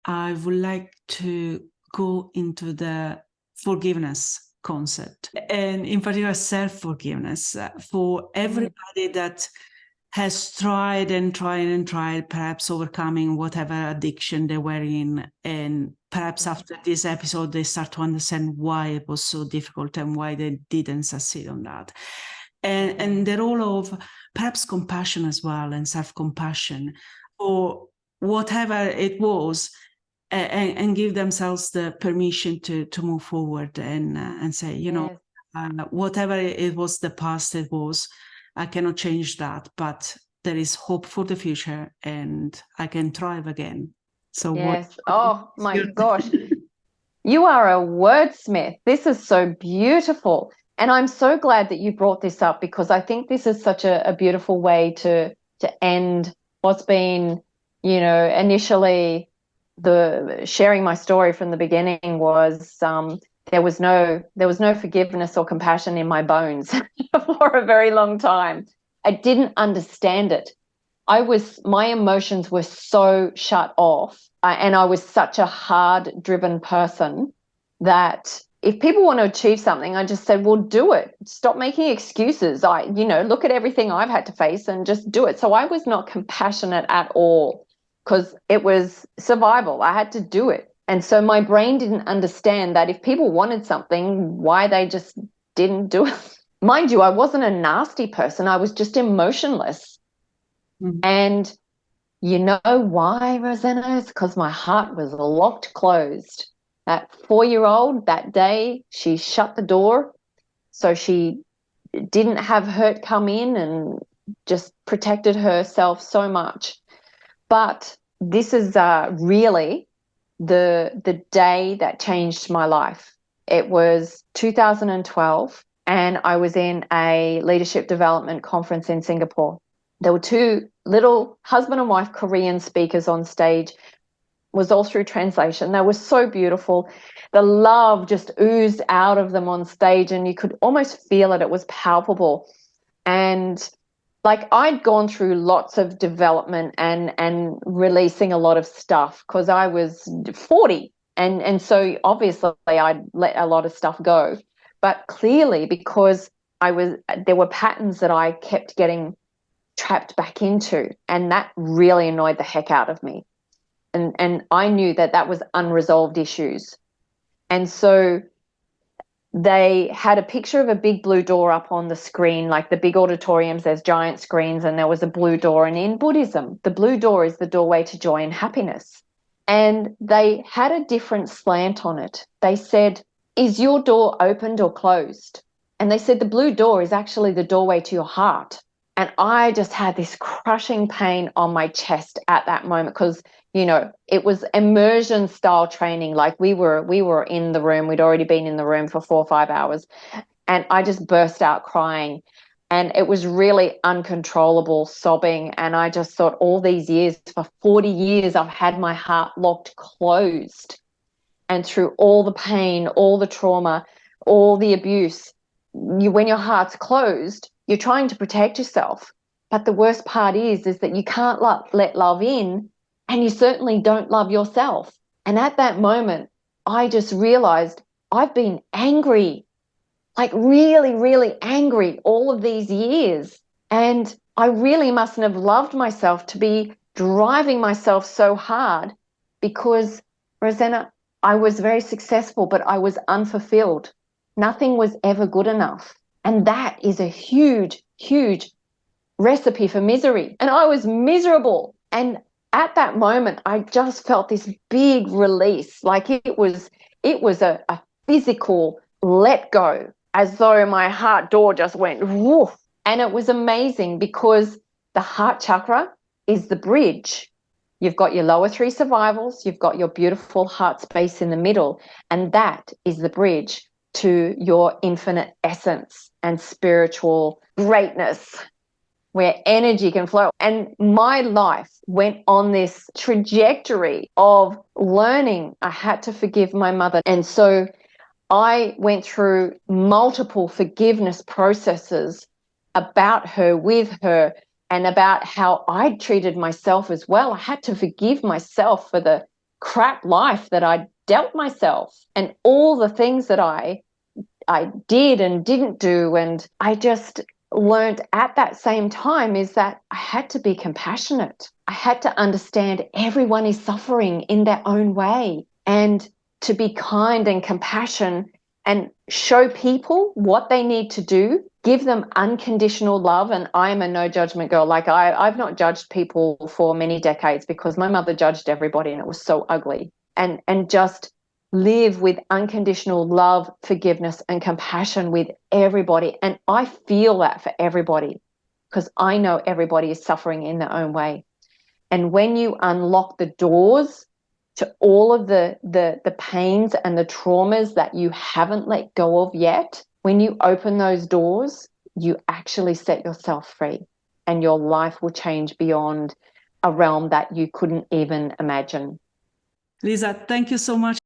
I would like to go into the forgiveness concept, and in particular self-forgiveness for everybody that has tried and tried and tried, perhaps overcoming whatever addiction they were in, and perhaps after this episode they start to understand why it was so difficult and why they didn't succeed on that, and the role of perhaps compassion as well, and self-compassion or whatever it was, and give themselves the permission to move forward and say, you know, whatever it was, the past it was, I cannot change that, but there is hope for the future and I can thrive again. So yes. Oh my gosh. You are a wordsmith. This is so beautiful. And I'm so glad that you brought this up, because I think this is such a beautiful way to end what's been, you know, initially the sharing my story from the beginning was there was no forgiveness or compassion in my bones for a very long time. I didn't understand it. My emotions were so shut off, and I was such a hard driven person that if people want to achieve something, I just said, well, do it. Stop making excuses. Look at everything I've had to face and just do it. So I was not compassionate at all, because it was survival. I had to do it. And so my brain didn't understand that if people wanted something, why they just didn't do it. Mind you, I wasn't a nasty person. I was just emotionless. Mm-hmm. And you know why, Rosanna? It's because my heart was locked closed. That 4-year-old, that day, she shut the door so she didn't have hurt come in, and just protected herself so much. But this is really the day that changed my life. It was 2012, and I was in a leadership development conference in Singapore. There were 2 little husband and wife Korean speakers on stage. It was all through translation. They were so beautiful. The love just oozed out of them on stage, and you could almost feel it. It was palpable. And like, I'd gone through lots of development and releasing a lot of stuff, because I was 40. And so obviously I'd let a lot of stuff go. But clearly, because there were patterns that I kept getting trapped back into, and that really annoyed the heck out of me. And I knew that was unresolved issues. And so they had a picture of a big blue door up on the screen, like the big auditoriums, there's giant screens, and there was a blue door. And in Buddhism, the blue door is the doorway to joy and happiness. And they had a different slant on it. They said, is your door opened or closed? And they said the blue door is actually the doorway to your heart. And I just had this crushing pain on my chest at that moment, because, you know, it was immersion style training. Like, we were in the room. We'd already been in the room for 4 or 5 hours. And I just burst out crying. And it was really uncontrollable sobbing. And I just thought, all these years, for 40 years, I've had my heart locked closed. And through all the pain, all the trauma, all the abuse, when your heart's closed, you're trying to protect yourself. But the worst part is that you can't let love in, and you certainly don't love yourself. And at that moment, I just realized I've been angry, like really, really angry all of these years. And I really mustn't have loved myself to be driving myself so hard, because, Rosanna, I was very successful, but I was unfulfilled. Nothing was ever good enough. And that is a huge, huge recipe for misery. And I was miserable. And at that moment, I just felt this big release. Like, it was a physical let go, as though my heart door just went woof. And it was amazing, because the heart chakra is the bridge. You've got your lower 3 survivals, you've got your beautiful heart space in the middle, and that is the bridge to your infinite essence and spiritual greatness, where energy can flow. And my life went on this trajectory of learning I had to forgive my mother. And so I went through multiple forgiveness processes about her, with her, and about how I treated myself as well. I had to forgive myself for the crap life that I dealt myself, and all the things that I did and didn't do. And I just learned at that same time is that I had to be compassionate. I had to understand everyone is suffering in their own way, and to be kind and compassionate and show people what they need to do, give them unconditional love. And I am a no judgment girl. Like I've not judged people for many decades because my mother judged everybody and it was so ugly. And just live with unconditional love, forgiveness, and compassion with everybody. And I feel that for everybody because I know everybody is suffering in their own way. And when you unlock the doors to all of the pains and the traumas that you haven't let go of yet, when you open those doors, you actually set yourself free, and your life will change beyond a realm that you couldn't even imagine. Lisa, thank you so much.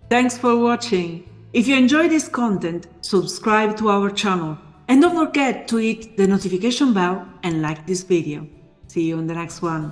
Thanks for watching. If you enjoy this content, subscribe to our channel and don't forget to hit the notification bell and like this video. See you in the next one.